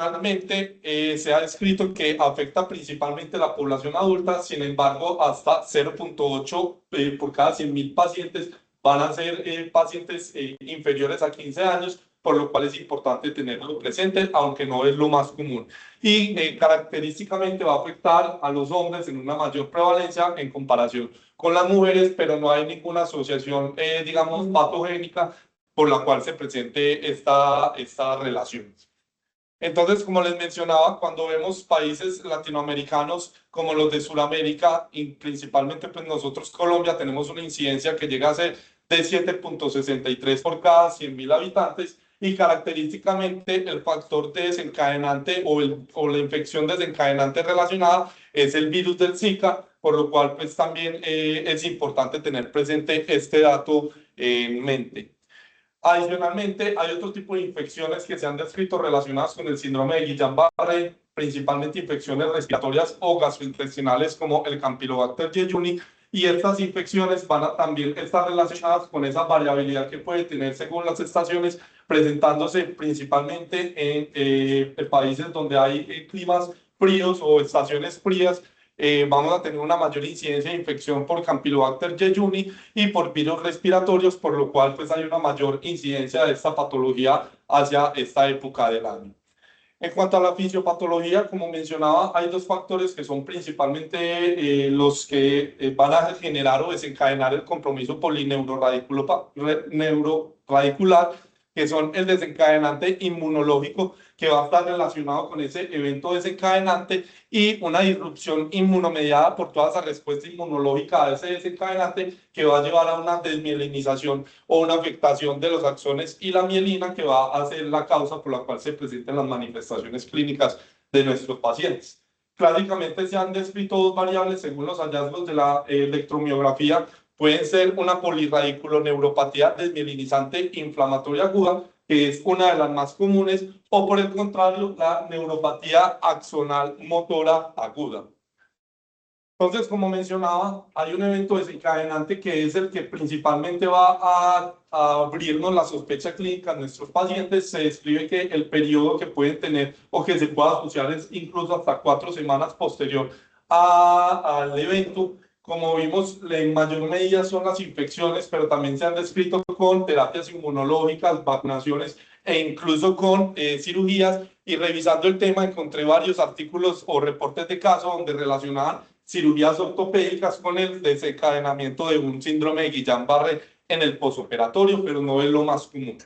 adicionalmente, se ha descrito que afecta principalmente a la población adulta. Sin embargo, hasta 0,8 por cada 100.000 pacientes van a ser pacientes inferiores a 15 años, por lo cual es importante tenerlo presente, aunque no es lo más común. Y característicamente va a afectar a los hombres en una mayor prevalencia en comparación con las mujeres, pero no hay ninguna asociación, digamos, patogénica por la cual se presente esta relación. Entonces, como les mencionaba, cuando vemos países latinoamericanos como los de Sudamérica, y principalmente pues nosotros Colombia, tenemos una incidencia que llega a ser de 7,63 por cada 100.000 habitantes, y característicamente el factor desencadenante o la infección desencadenante relacionada es el virus del Zika, por lo cual pues también es importante tener presente este dato en mente. Adicionalmente, hay otro tipo de infecciones que se han descrito relacionadas con el síndrome de Guillain-Barré, principalmente infecciones respiratorias o gastrointestinales como el Campylobacter jejuni, y estas infecciones van a también estar relacionadas con esa variabilidad que puede tener según las estaciones, presentándose principalmente en países donde hay climas fríos o estaciones frías. Vamos a tener una mayor incidencia de infección por Campylobacter jejuni y por virus respiratorios, por lo cual pues hay una mayor incidencia de esta patología hacia esta época del año. En cuanto a la fisiopatología, como mencionaba, hay dos factores que son principalmente los que van a generar o desencadenar el compromiso polineuroradicular, que son el desencadenante inmunológico, que va a estar relacionado con ese evento desencadenante, y una disrupción inmunomediada por toda esa respuesta inmunológica a ese desencadenante, que va a llevar a una desmielinización o una afectación de los axones y la mielina, que va a ser la causa por la cual se presentan las manifestaciones clínicas de nuestros pacientes. Clásicamente se han descrito dos variables según los hallazgos de la electromiografía. Pueden ser una polirradiculoneuropatía desmielinizante inflamatoria aguda, que es una de las más comunes, o por el contrario, la neuropatía axonal motora aguda. Entonces, como mencionaba, hay un evento desencadenante que es el que principalmente va a abrirnos la sospecha clínica en nuestros pacientes. Se describe que el periodo que pueden tener o que se puede asociar es incluso hasta 4 semanas posterior al evento. Como vimos, en mayor medida son las infecciones, pero también se han descrito con terapias inmunológicas, vacunaciones e incluso con cirugías. Y revisando el tema, encontré varios artículos o reportes de casos donde relacionaban cirugías ortopédicas con el desencadenamiento de un síndrome de Guillain-Barré en el posoperatorio, pero no es lo más común.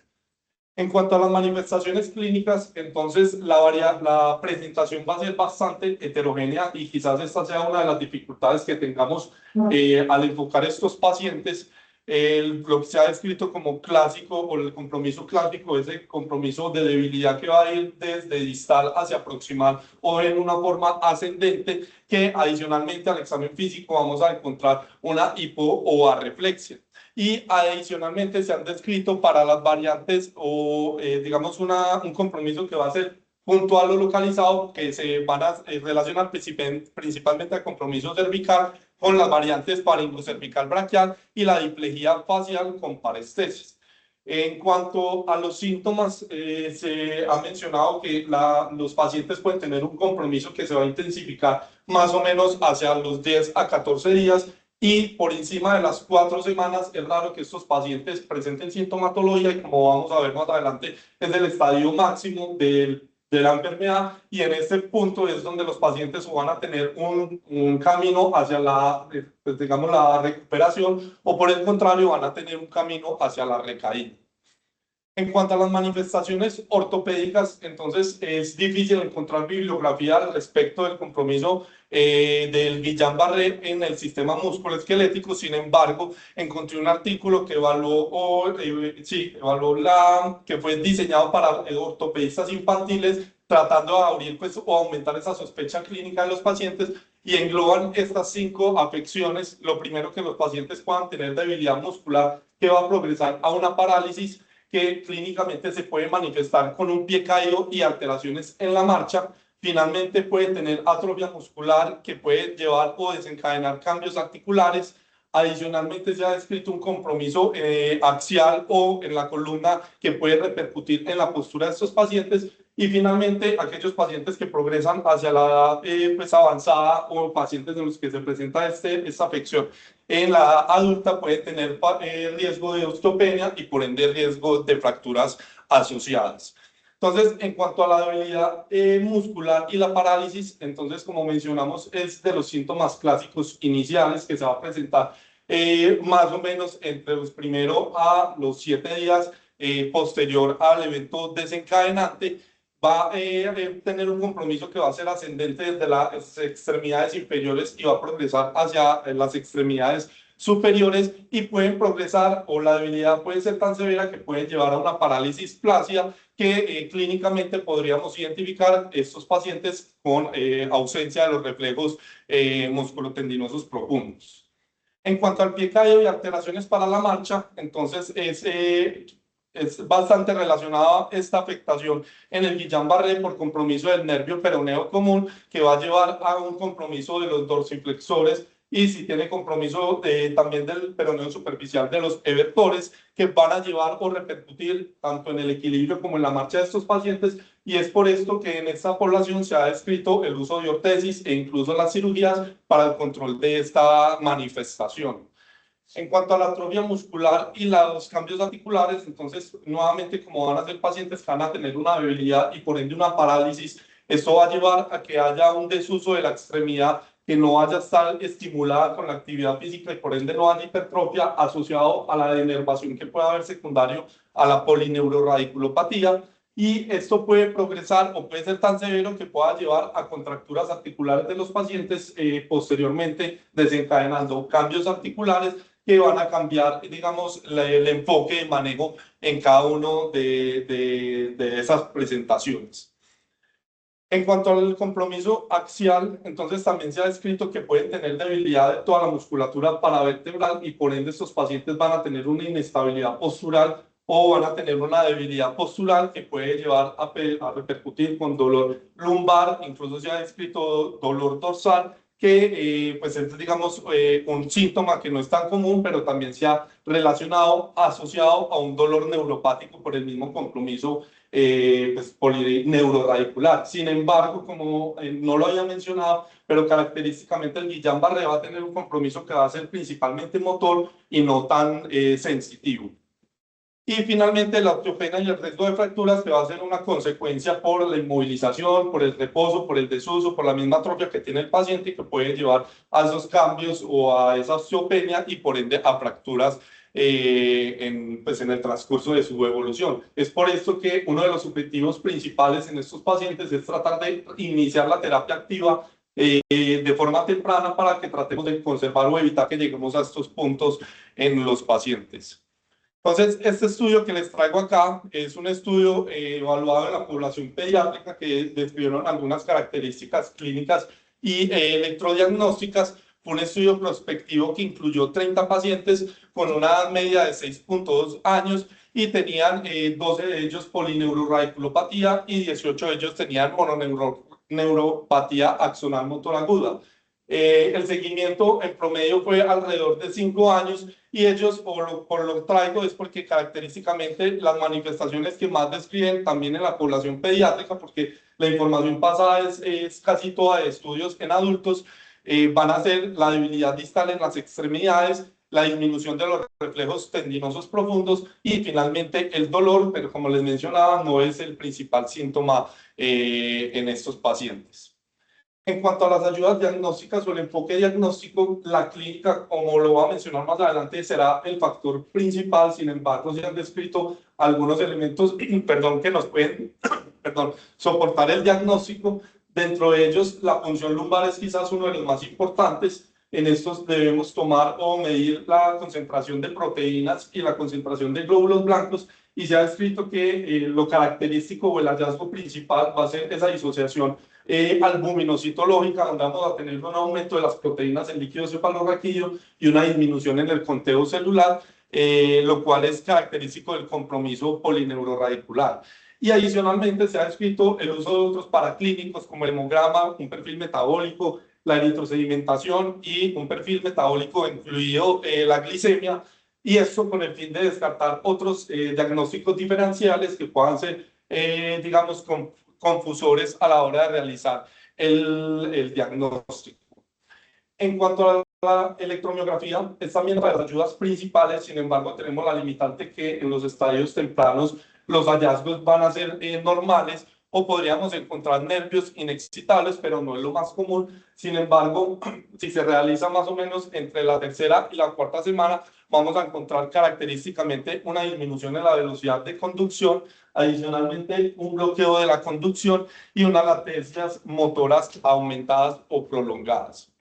En cuanto a las manifestaciones clínicas, entonces la presentación va a ser bastante heterogénea, y quizás esta sea una de las dificultades que tengamos al enfocar estos pacientes. Lo que se ha descrito como clásico o el compromiso clásico es el compromiso de debilidad que va a ir desde distal hacia proximal o en una forma ascendente, que adicionalmente al examen físico vamos a encontrar una hipo o arreflexia. Y adicionalmente se han descrito para las variantes o digamos un compromiso que va a ser puntual o localizado, que se van a relacionar principalmente al compromiso cervical con las variantes faringocervical braquial y la diplejía facial con parestesis. En cuanto a los síntomas, se ha mencionado que los pacientes pueden tener un compromiso que se va a intensificar más o menos hacia los 10 a 14 días, y por encima de las 4 semanas es raro que estos pacientes presenten sintomatología, y como vamos a ver más adelante, es el estadio máximo de la enfermedad, y en este punto es donde los pacientes van a tener un camino hacia pues digamos, la recuperación, o por el contrario van a tener un camino hacia la recaída. En cuanto a las manifestaciones ortopédicas, entonces es difícil encontrar bibliografía al respecto del compromiso del Guillain-Barré en el sistema musculoesquelético. Sin embargo, encontré un artículo que evaluó que fue diseñado para ortopedistas infantiles, tratando de abrir pues, o aumentar esa sospecha clínica de los pacientes, y engloban estas 5 afecciones. Lo primero, que los pacientes puedan tener debilidad muscular que va a progresar a una parálisis, que clínicamente se puede manifestar con un pie caído y alteraciones en la marcha. Finalmente, puede tener atrofia muscular que puede llevar o desencadenar cambios articulares. Adicionalmente, se ha descrito un compromiso axial o en la columna que puede repercutir en la postura de estos pacientes. Y finalmente, aquellos pacientes que progresan hacia la edad pues avanzada o pacientes en los que se presenta esta afección en la edad adulta pueden tener riesgo de osteopenia y por ende riesgo de fracturas asociadas. Entonces, en cuanto a la debilidad muscular y la parálisis, entonces, como mencionamos, es de los síntomas clásicos iniciales que se va a presentar más o menos entre los primeros a los 7 días posterior al evento desencadenante. Va a tener un compromiso que va a ser ascendente desde las extremidades inferiores y va a progresar hacia las extremidades superiores y pueden progresar o la debilidad puede ser tan severa que puede llevar a una parálisis plácida que clínicamente podríamos identificar estos pacientes con ausencia de los reflejos musculotendinosos profundos. En cuanto al pie caído y alteraciones para la marcha, entonces es bastante relacionada esta afectación en el Guillain-Barré por compromiso del nervio peroneo común, que va a llevar a un compromiso de los dorsiflexores y si tiene compromiso también del peroneo superficial de los evertores, que van a llevar o repercutir tanto en el equilibrio como en la marcha de estos pacientes, y es por esto que en esta población se ha descrito el uso de ortesis e incluso las cirugías para el control de esta manifestación. En cuanto a la atrofia muscular y los cambios articulares, entonces, nuevamente, como van a ser pacientes que van a tener una debilidad y por ende una parálisis, esto va a llevar a que haya un desuso de la extremidad que no vaya a estar estimulada con la actividad física y por ende no haya hipertrofia asociado a la denervación que puede haber secundario a la polineuroradiculopatía. Y esto puede progresar o puede ser tan severo que pueda llevar a contracturas articulares de los pacientes, posteriormente desencadenando cambios articulares que van a cambiar, digamos, el enfoque de manejo en cada uno de esas presentaciones. En cuanto al compromiso axial, entonces también se ha descrito que pueden tener debilidad de toda la musculatura paravertebral y por ende estos pacientes van a tener una inestabilidad postural o van a tener una debilidad postural que puede llevar a repercutir con dolor lumbar, incluso se ha descrito dolor dorsal, que pues es, digamos, un síntoma que no es tan común, pero también se ha relacionado, asociado a un dolor neuropático por el mismo compromiso pues, polineuroradicular. Sin embargo, como no lo había mencionado, pero característicamente el Guillain-Barré va a tener un compromiso que va a ser principalmente motor y no tan sensitivo. Y finalmente la osteopenia y el riesgo de fracturas que va a ser una consecuencia por la inmovilización, por el reposo, por el desuso, por la misma atrofia que tiene el paciente y que puede llevar a esos cambios o a esa osteopenia y por ende a fracturas pues en el transcurso de su evolución. Es por esto que uno de los objetivos principales en estos pacientes es tratar de iniciar la terapia activa de forma temprana para que tratemos de conservar o evitar que lleguemos a estos puntos en los pacientes. Entonces, este estudio que les traigo acá es un estudio evaluado en la población pediátrica que describieron algunas características clínicas y electrodiagnósticas. Fue un estudio prospectivo que incluyó 30 pacientes con una edad media de 6.2 años y tenían 12 de ellos polineuroradiculopatía y 18 de ellos tenían mononeuropatía axonal motor aguda. El seguimiento en promedio fue alrededor de 5 años y ellos, por lo traigo, es porque característicamente las manifestaciones que más describen también en la población pediátrica, porque la información pasada es casi toda de estudios en adultos, van a ser la debilidad distal en las extremidades, la disminución de los reflejos tendinosos profundos y finalmente el dolor, pero como les mencionaba, no es el principal síntoma en estos pacientes. En cuanto a las ayudas diagnósticas o el enfoque diagnóstico, la clínica, como lo voy a mencionar más adelante, será el factor principal. Sin embargo, se han descrito algunos elementos perdón, que nos pueden soportar el diagnóstico. Dentro de ellos, la punción lumbar es quizás uno de los más importantes. En estos debemos tomar o medir la concentración de proteínas y la concentración de glóbulos blancos y se ha descrito que lo característico o el hallazgo principal va a ser esa disociación albuminocitológica, donde vamos a tener un aumento de las proteínas en líquido cefalorraquídeo y una disminución en el conteo celular, lo cual es característico del compromiso polineuroradicular. Y adicionalmente se ha descrito el uso de otros paraclínicos como el hemograma, un perfil metabólico, la eritrosedimentación y un perfil metabólico incluido la glicemia, y esto con el fin de descartar otros diagnósticos diferenciales que puedan ser, digamos, confusores a la hora de realizar el diagnóstico. En cuanto a la electromiografía, es también una de las ayudas principales. Sin embargo, tenemos la limitante que en los estadios tempranos los hallazgos van a ser normales, o podríamos encontrar nervios inexcitables, pero no es lo más común. Sin embargo, si se realiza más o menos entre la tercera y la cuarta semana, vamos a encontrar característicamente una disminución en la velocidad de conducción, adicionalmente un bloqueo de la conducción y unas latencias motoras aumentadas o prolongadas.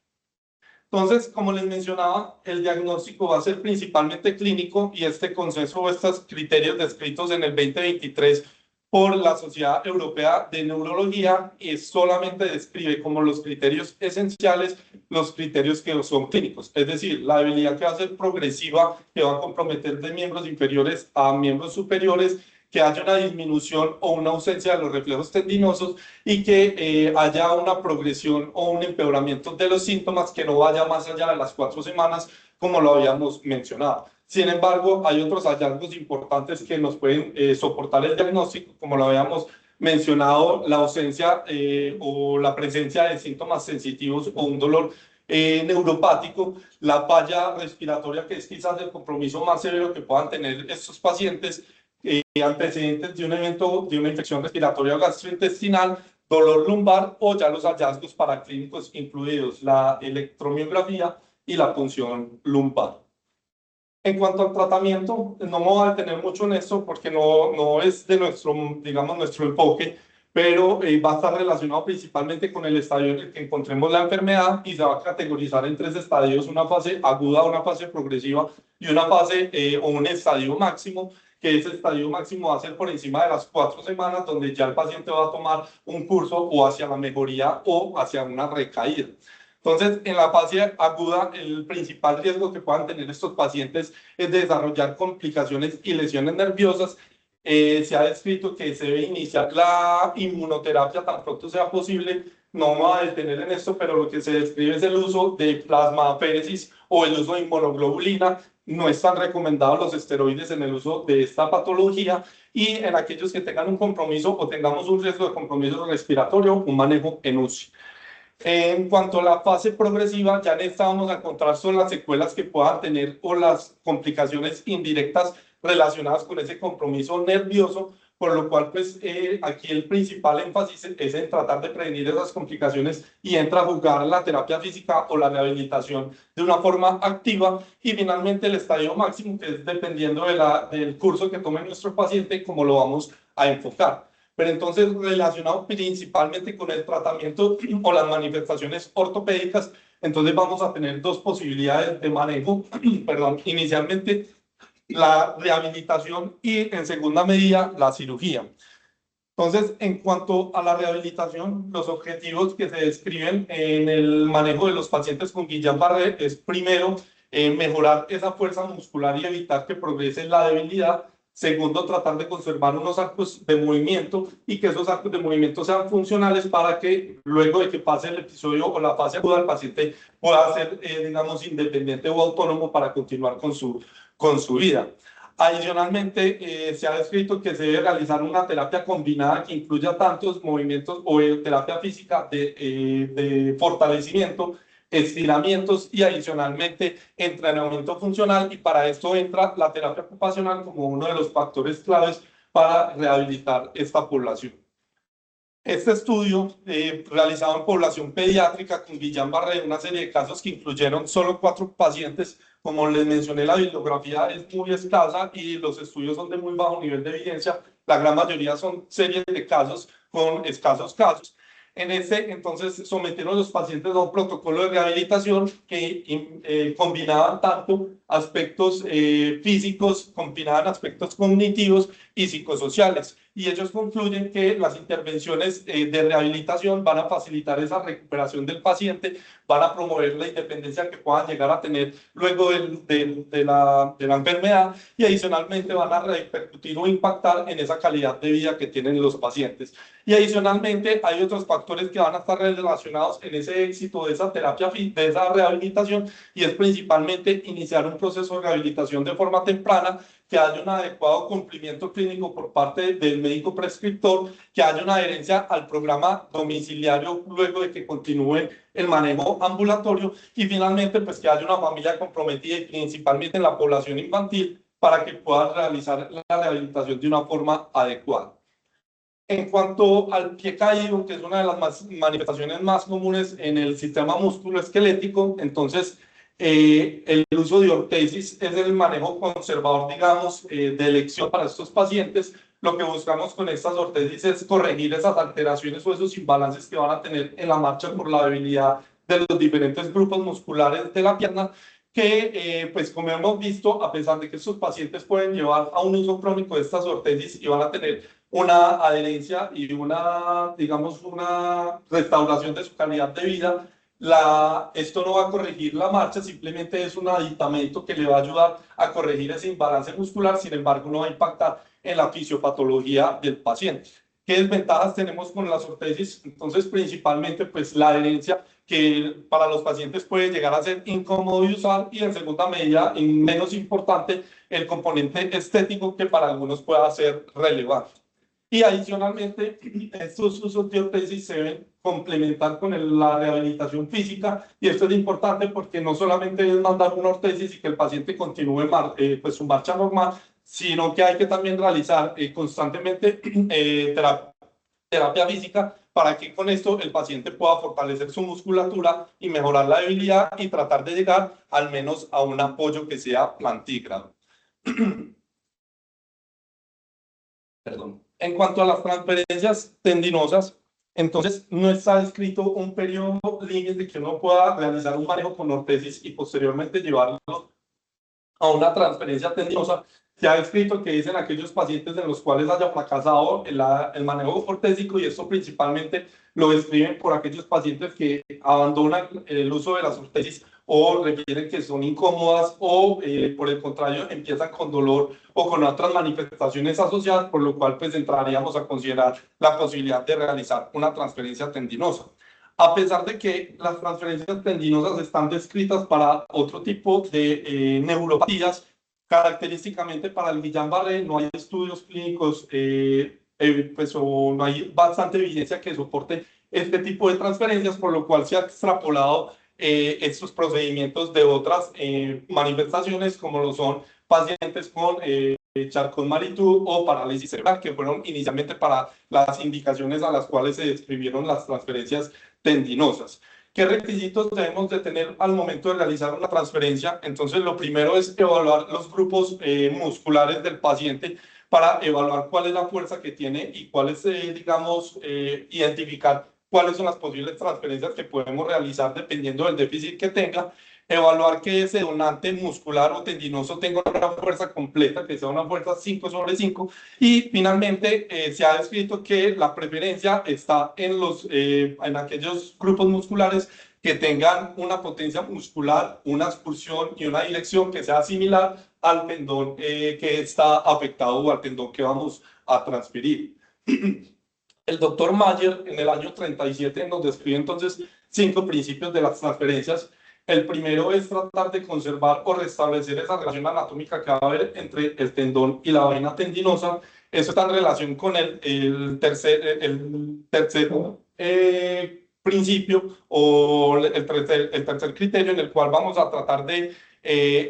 Entonces, como les mencionaba, el diagnóstico va a ser principalmente clínico, y este consenso o estos criterios descritos en el 2023 por la Sociedad Europea de Neurología solamente describe como los criterios esenciales los criterios que son clínicos, es decir, la debilidad que va a ser progresiva, que va a comprometer de miembros inferiores a miembros superiores, que haya una disminución o una ausencia de los reflejos tendinosos, y que haya una progresión o un empeoramiento de los síntomas que no vaya más allá de las 4 semanas, como lo habíamos mencionado. Sin embargo, hay otros hallazgos importantes que nos pueden soportar el diagnóstico, como lo habíamos mencionado, la ausencia o la presencia de síntomas sensitivos o un dolor neuropático, la falla respiratoria, que es quizás el compromiso más severo que puedan tener estos pacientes, antecedentes de un evento de una infección respiratoria o gastrointestinal, dolor lumbar, o ya los hallazgos paraclínicos incluidos la electromiografía y la punción lumbar. En cuanto al tratamiento, no me voy a detener mucho en esto porque no es de nuestro, digamos, nuestro enfoque, pero va a estar relacionado principalmente con el estadio en el que encontremos la enfermedad, y se va a categorizar en 3 estadios: una fase aguda, una fase progresiva y una fase o un estadio máximo, que ese estadio máximo va a ser por encima de las 4 semanas, donde ya el paciente va a tomar un curso o hacia la mejoría o hacia una recaída. Entonces, en la fase aguda, el principal riesgo que puedan tener estos pacientes es de desarrollar complicaciones y lesiones nerviosas. Se ha descrito que se debe iniciar la inmunoterapia tan pronto sea posible. No me voy a detener en esto, pero lo que se describe es el uso de plasmaféresis o el uso de inmunoglobulina. No están recomendados los esteroides en el uso de esta patología, y en aquellos que tengan un compromiso o tengamos un riesgo de compromiso respiratorio, un manejo en UCI. En cuanto a la fase progresiva, ya en esta vamos a encontrar son las secuelas que puedan tener o las complicaciones indirectas relacionadas con ese compromiso nervioso, por lo cual pues aquí el principal énfasis es en tratar de prevenir esas complicaciones, y entra a jugar la terapia física o la rehabilitación de una forma activa. Y finalmente el estadio máximo, que es dependiendo del curso que tome nuestro paciente, como lo vamos a enfocar. Pero entonces, relacionado principalmente con el tratamiento o las manifestaciones ortopédicas, entonces vamos a tener 2 posibilidades de manejo. Perdón, inicialmente la rehabilitación y en segunda medida la cirugía. Entonces, en cuanto a la rehabilitación, los objetivos que se describen en el manejo de los pacientes con Guillain-Barré es, primero, mejorar esa fuerza muscular y evitar que progrese la debilidad. Segundo, tratar de conservar unos arcos de movimiento, y que esos arcos de movimiento sean funcionales para que luego de que pase el episodio o la fase aguda, el paciente pueda ser, digamos, independiente o autónomo para continuar con su vida. Adicionalmente, se ha descrito que se debe realizar una terapia combinada que incluya tantos movimientos o terapia física de fortalecimiento, estiramientos y adicionalmente entrenamiento funcional, y para esto entra la terapia ocupacional como uno de los factores claves para rehabilitar esta población. Este estudio, realizado en población pediátrica con Guillain-Barré, una serie de casos que incluyeron solo 4 pacientes, como les mencioné, la bibliografía es muy escasa y los estudios son de muy bajo nivel de evidencia. La gran mayoría son series de casos con escasos casos. En este, entonces, sometieron a los pacientes a un protocolo de rehabilitación que combinaban tanto aspectos físicos, combinaban aspectos cognitivos y psicosociales. Y ellos concluyen que las intervenciones de rehabilitación van a facilitar esa recuperación del paciente, van a promover la independencia que puedan llegar a tener luego de la enfermedad, y adicionalmente van a repercutir o impactar en esa calidad de vida que tienen los pacientes. Y adicionalmente hay otros factores que van a estar relacionados en ese éxito de esa terapia, de esa rehabilitación, y es principalmente iniciar un proceso de rehabilitación de forma temprana, que haya un adecuado cumplimiento clínico por parte del médico prescriptor, que haya una adherencia al programa domiciliario luego de que continúe el manejo ambulatorio y finalmente pues que haya una familia comprometida y principalmente en la población infantil para que pueda realizar la rehabilitación de una forma adecuada. En cuanto al pie caído, que es una de las manifestaciones más comunes en el sistema musculoesquelético, entonces el uso de ortesis es el manejo conservador, digamos, de elección para estos pacientes. Lo que buscamos con estas ortesis es corregir esas alteraciones o esos imbalances que van a tener en la marcha por la debilidad de los diferentes grupos musculares de la pierna, que pues como hemos visto, a pesar de que estos pacientes pueden llevar a un uso crónico de estas ortesis y van a tener una adherencia y una, digamos, una restauración de su calidad de vida, esto no va a corregir la marcha, simplemente es un aditamento que le va a ayudar a corregir ese imbalance muscular, sin embargo no va a impactar en la fisiopatología del paciente. ¿Qué desventajas tenemos con las ortesis? Entonces, principalmente, pues la adherencia que para los pacientes puede llegar a ser incómodo de usar y en segunda medida, y menos importante, el componente estético que para algunos pueda ser relevante. Y adicionalmente, estos usos de ortesis se deben complementar con la rehabilitación física y esto es importante porque no solamente es mandar una ortesis y que el paciente continúe pues su marcha normal, sino que hay que también realizar constantemente terapia física para que con esto el paciente pueda fortalecer su musculatura y mejorar la debilidad y tratar de llegar al menos a un apoyo que sea plantígrado. Perdón. En cuanto a las transferencias tendinosas, entonces no está escrito un periodo límite de que uno pueda realizar un manejo con ortesis y posteriormente llevarlo a una transferencia tendinosa. Se ha escrito que dicen aquellos pacientes en los cuales haya fracasado el manejo ortésico y esto principalmente lo describen por aquellos pacientes que abandonan el uso de las ortesis o refieren que son incómodas o por el contrario empiezan con dolor o con otras manifestaciones asociadas, por lo cual pues entraríamos a considerar la posibilidad de realizar una transferencia tendinosa. A pesar de que las transferencias tendinosas están descritas para otro tipo de neuropatías, característicamente para el Guillain-Barré no hay estudios clínicos pues, o no hay bastante evidencia que soporte este tipo de transferencias, por lo cual se ha extrapolado estos procedimientos de otras manifestaciones como lo son pacientes con Charcot-Marie-Tooth o parálisis cerebral, que fueron inicialmente para las indicaciones a las cuales se describieron las transferencias tendinosas. ¿Qué requisitos debemos de tener al momento de realizar una transferencia? Entonces, lo primero es evaluar los grupos musculares del paciente para evaluar cuál es la fuerza que tiene y cuál es, digamos, identificar cuáles son las posibles transferencias que podemos realizar dependiendo del déficit que tenga, evaluar que ese donante muscular o tendinoso tenga una fuerza completa, que sea una fuerza 5/5, y finalmente se ha descrito que la preferencia está en aquellos grupos musculares que tengan una potencia muscular, una expulsión y una dirección que sea similar al tendón que está afectado o al tendón que vamos a transferir. El doctor Mayer en el año 37 nos describe entonces 5 principios de las transferencias. El primero es tratar de conservar o restablecer esa relación anatómica que va a haber entre el tendón y la vaina tendinosa. Eso está en relación con el tercer principio o el tercer criterio en el cual vamos a tratar de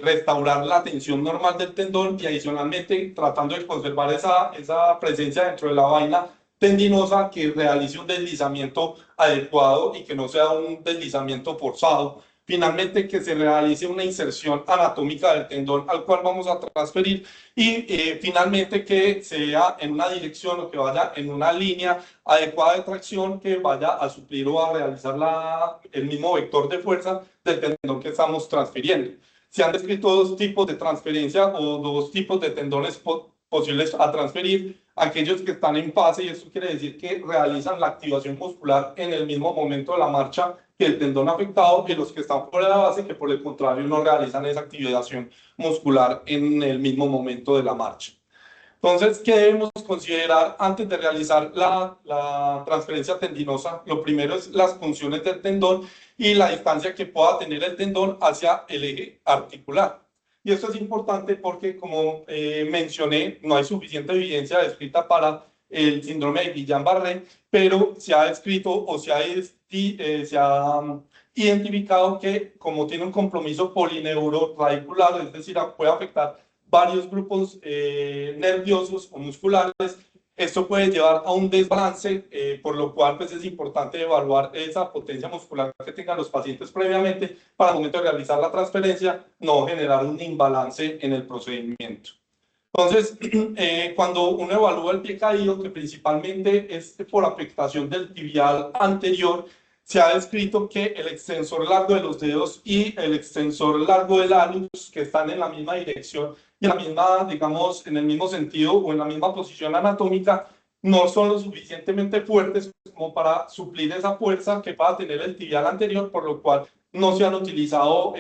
restaurar la tensión normal del tendón y adicionalmente tratando de conservar esa presencia dentro de la vaina tendinosa que realice un deslizamiento adecuado y que no sea un deslizamiento forzado. Finalmente, que se realice una inserción anatómica del tendón al cual vamos a transferir y finalmente que sea en una dirección o que vaya en una línea adecuada de tracción que vaya a suplir o a realizar el mismo vector de fuerza del tendón que estamos transfiriendo. Se han descrito 2 tipos de transferencia o 2 tipos de tendones posibles a transferir, aquellos que están en fase, y esto quiere decir que realizan la activación muscular en el mismo momento de la marcha que el tendón afectado, y los que están fuera de la base, que por el contrario no realizan esa activación muscular en el mismo momento de la marcha. Entonces, ¿qué debemos considerar antes de realizar la transferencia tendinosa? Lo primero es las funciones del tendón y la distancia que pueda tener el tendón hacia el eje articular. Y esto es importante porque, como mencioné, no hay suficiente evidencia descrita para el síndrome de Guillain-Barré, pero se ha descrito o se ha identificado que como tiene un compromiso polineuroradicular, es decir, puede afectar varios grupos nerviosos o musculares, esto puede llevar a un desbalance, por lo cual pues, es importante evaluar esa potencia muscular que tengan los pacientes previamente para el momento de realizar la transferencia, no generar un imbalance en el procedimiento. Entonces, cuando uno evalúa el pie caído, que principalmente es por afectación del tibial anterior, se ha descrito que el extensor largo de los dedos y el extensor largo del hallux, que están en la misma dirección y en la misma, digamos, en el mismo sentido o en la misma posición anatómica, no son lo suficientemente fuertes como para suplir esa fuerza que va a tener el tibial anterior, por lo cual no se han utilizado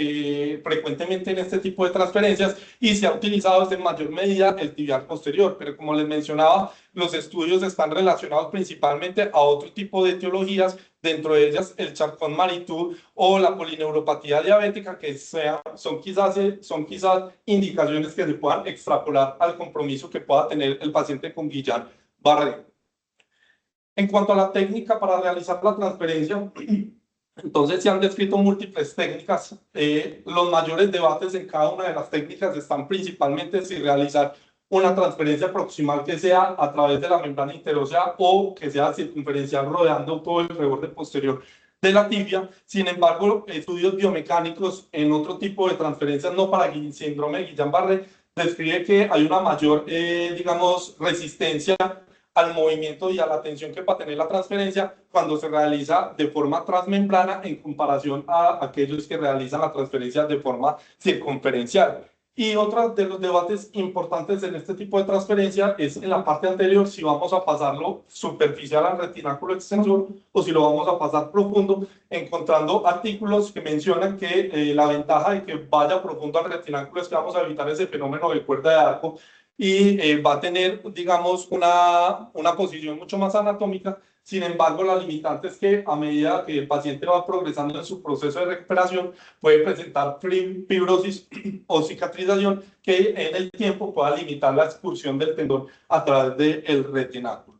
frecuentemente en este tipo de transferencias y se ha utilizado en mayor medida el tibial posterior, pero como les mencionaba, los estudios están relacionados principalmente a otro tipo de etiologías, dentro de ellas el Charcot-Marie-Tooth o la polineuropatía diabética, que son quizás indicaciones que se puedan extrapolar al compromiso que pueda tener el paciente con Guillain-Barré. En cuanto a la técnica para realizar la transferencia, entonces se han descrito múltiples técnicas. Los mayores debates en cada una de las técnicas están principalmente si realizar una transferencia proximal que sea a través de la membrana interósea o que sea circunferencial rodeando todo el reborde posterior de la tibia. Sin embargo, estudios biomecánicos en otro tipo de transferencias, no para el síndrome de Guillain-Barré, describe que hay una mayor, digamos, resistencia al movimiento y a la tensión que va a tener la transferencia cuando se realiza de forma transmembrana en comparación a aquellos que realizan la transferencia de forma circunferencial. Y otro de los debates importantes en este tipo de transferencia es en la parte anterior si vamos a pasarlo superficial al retináculo extensor o si lo vamos a pasar profundo, encontrando artículos que mencionan que la ventaja de que vaya profundo al retináculo es que vamos a evitar ese fenómeno de cuerda de arco y va a tener, digamos, una posición mucho más anatómica. Sin embargo, la limitante es que a medida que el paciente va progresando en su proceso de recuperación, puede presentar fibrosis o cicatrización que en el tiempo pueda limitar la expulsión del tendón a través del retináculo.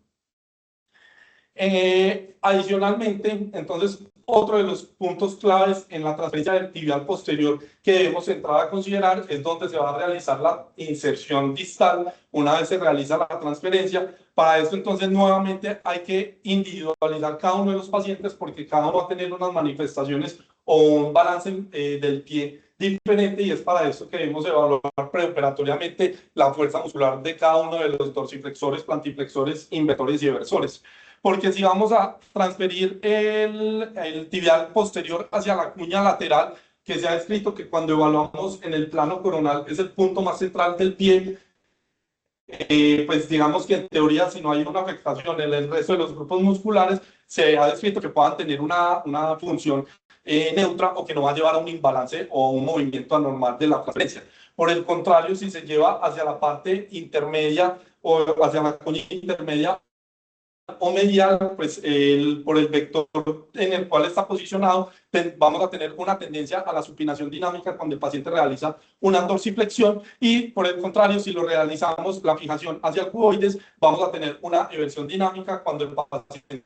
Adicionalmente, entonces, otro de los puntos claves en la transferencia del tibial posterior que debemos entrar a considerar es donde se va a realizar la inserción distal una vez se realiza la transferencia. Para esto, entonces, nuevamente hay que individualizar cada uno de los pacientes porque cada uno va a tener unas manifestaciones o un balance del pie diferente y es para eso que debemos evaluar preoperatoriamente la fuerza muscular de cada uno de los dorsiflexores, plantiflexores, inversores y eversores. Porque si vamos a transferir el tibial posterior hacia la cuña lateral, que se ha descrito que cuando evaluamos en el plano coronal es el punto más central del pie, pues digamos que en teoría si no hay una afectación en el resto de los grupos musculares, se ha descrito que puedan tener una función neutra o que no va a llevar a un imbalance o un movimiento anormal de la transferencia. Por el contrario, si se lleva hacia la parte intermedia o hacia la cuña intermedia, o medial, pues por el vector en el cual está posicionado, vamos a tener una tendencia a la supinación dinámica cuando el paciente realiza una dorsiflexión y por el contrario, si lo realizamos la fijación hacia el cuboides, vamos a tener una eversión dinámica cuando el paciente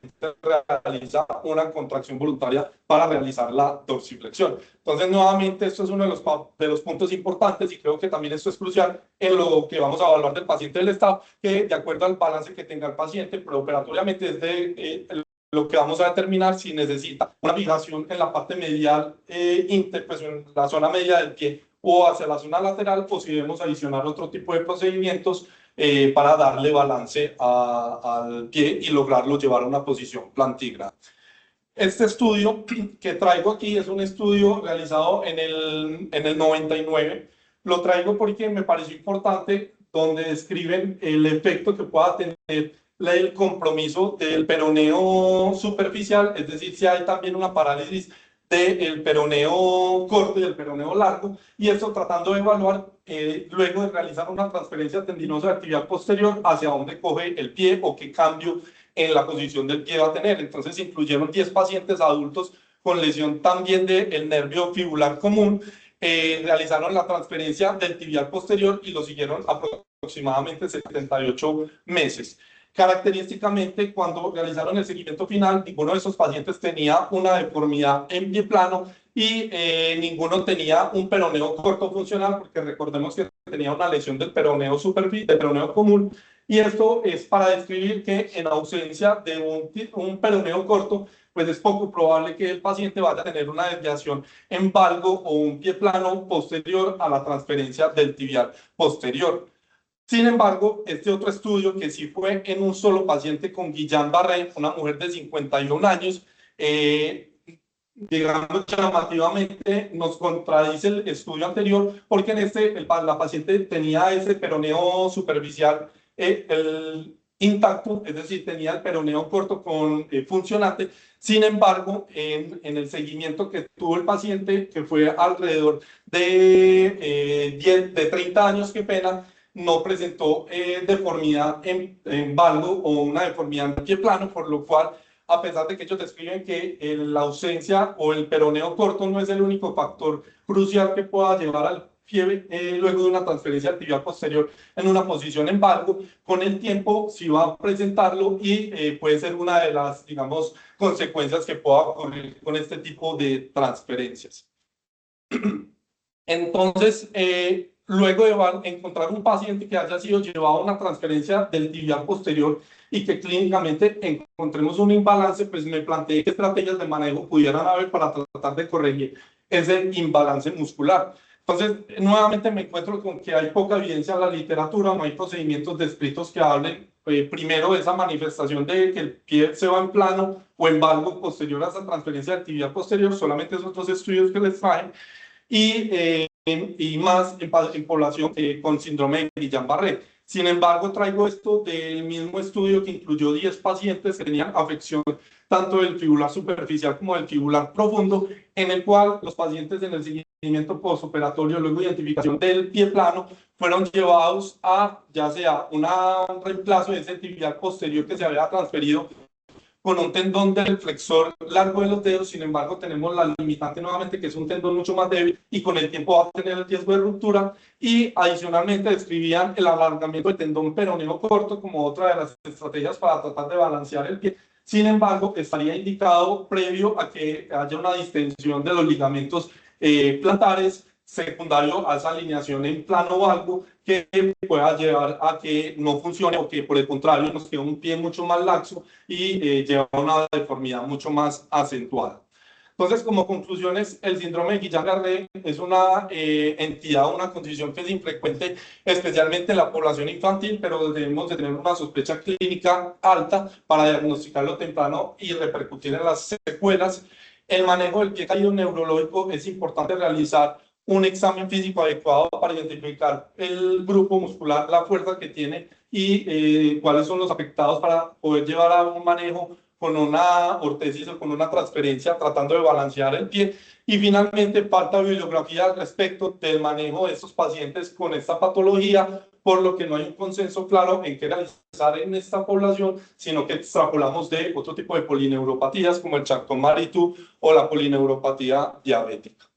realiza una contracción voluntaria para realizar la dorsiflexión. Entonces, nuevamente, esto es uno de los puntos importantes y creo que también esto es crucial en lo que vamos a evaluar del paciente del estado, que de acuerdo al balance que tenga el paciente, preoperatoriamente es de lo que vamos a determinar si necesita una fijación en la parte medial, pues en la zona media del pie o hacia la zona lateral, o si debemos adicionar otro tipo de procedimientos para darle balance al pie y lograrlo llevar a una posición plantígrada. Este estudio que traigo aquí es un estudio realizado en el 99. Lo traigo porque me pareció importante, donde describen el efecto que pueda tener el compromiso del peroneo superficial, es decir, si hay también una parálisis del peroneo corto y del peroneo largo, y esto tratando de evaluar, luego de realizar una transferencia tendinosa de actividad posterior, hacia dónde coge el pie o qué cambio en la posición del pie va a tener. Entonces incluyeron 10 pacientes adultos con lesión también del nervio fibular común realizaron la transferencia del tibial posterior y lo siguieron aproximadamente 78 meses. Característicamente, cuando realizaron el seguimiento final, ninguno de esos pacientes tenía una deformidad en pie plano y ninguno tenía un peroneo corto funcional, porque recordemos que tenía una lesión del peroneo del peroneo común, y esto es para describir que en ausencia de un peroneo corto, pues es poco probable que el paciente vaya a tener una desviación en valgo o un pie plano posterior a la transferencia del tibial posterior. Sin embargo, este otro estudio, que sí fue en un solo paciente con Guillain-Barré, una mujer de 51 años, digamos llamativamente, nos contradice el estudio anterior, porque en la paciente tenía ese peroneo superficial intacto, es decir, tenía el peroneo corto funcionante. Sin embargo, en el seguimiento que tuvo el paciente, que fue alrededor de 30 años, qué pena, no presentó deformidad en valgo o una deformidad en pie plano, por lo cual, a pesar de que ellos describen que la ausencia o el peroneo corto no es el único factor crucial que pueda llevar al fiebre luego de una transferencia al tibial posterior en una posición en valgo, con el tiempo sí va a presentarlo y puede ser una de las, digamos, consecuencias que pueda ocurrir con este tipo de transferencias. Entonces, luego de encontrar un paciente que haya sido llevado a una transferencia del tibial posterior y que clínicamente encontremos un imbalance, pues me planteé qué estrategias de manejo pudieran haber para tratar de corregir ese imbalance muscular. Entonces, nuevamente me encuentro con que hay poca evidencia en la literatura, no hay procedimientos descritos que hablen primero de esa manifestación de que el pie se va en plano o en valgo posterior a esa transferencia del tibial posterior, solamente esos dos estudios que les traje, y más en población con síndrome de Guillain-Barré. Sin embargo, traigo esto del mismo estudio que incluyó 10 pacientes que tenían afección tanto del fibular superficial como del fibular profundo, en el cual los pacientes en el seguimiento postoperatorio, luego de identificación del pie plano, fueron llevados a ya sea un reemplazo de ese tibial posterior que se había transferido con un tendón del flexor largo de los dedos. Sin embargo, tenemos la limitante nuevamente, que es un tendón mucho más débil y con el tiempo va a tener el riesgo de ruptura. Y adicionalmente describían el alargamiento del tendón peroneo corto como otra de las estrategias para tratar de balancear el pie. Sin embargo, estaría indicado previo a que haya una distensión de los ligamentos plantares, secundario a esa alineación en plano valgo, que pueda llevar a que no funcione o que por el contrario nos quede un pie mucho más laxo y lleva a una deformidad mucho más acentuada. Entonces, como conclusiones, el síndrome de Guillain-Barré es una entidad, una condición que es infrecuente, especialmente en la población infantil, pero debemos de tener una sospecha clínica alta para diagnosticarlo temprano y repercutir en las secuelas. El manejo del pie caído neurológico es importante realizar un examen físico adecuado para identificar el grupo muscular, la fuerza que tiene y cuáles son los afectados para poder llevar a un manejo con una ortesis o con una transferencia, tratando de balancear el pie. Y finalmente, falta bibliografía al respecto del manejo de estos pacientes con esta patología, por lo que no hay un consenso claro en qué realizar en esta población, sino que extrapolamos de otro tipo de polineuropatías como el Charcot-Marie-Tooth o la polineuropatía diabética.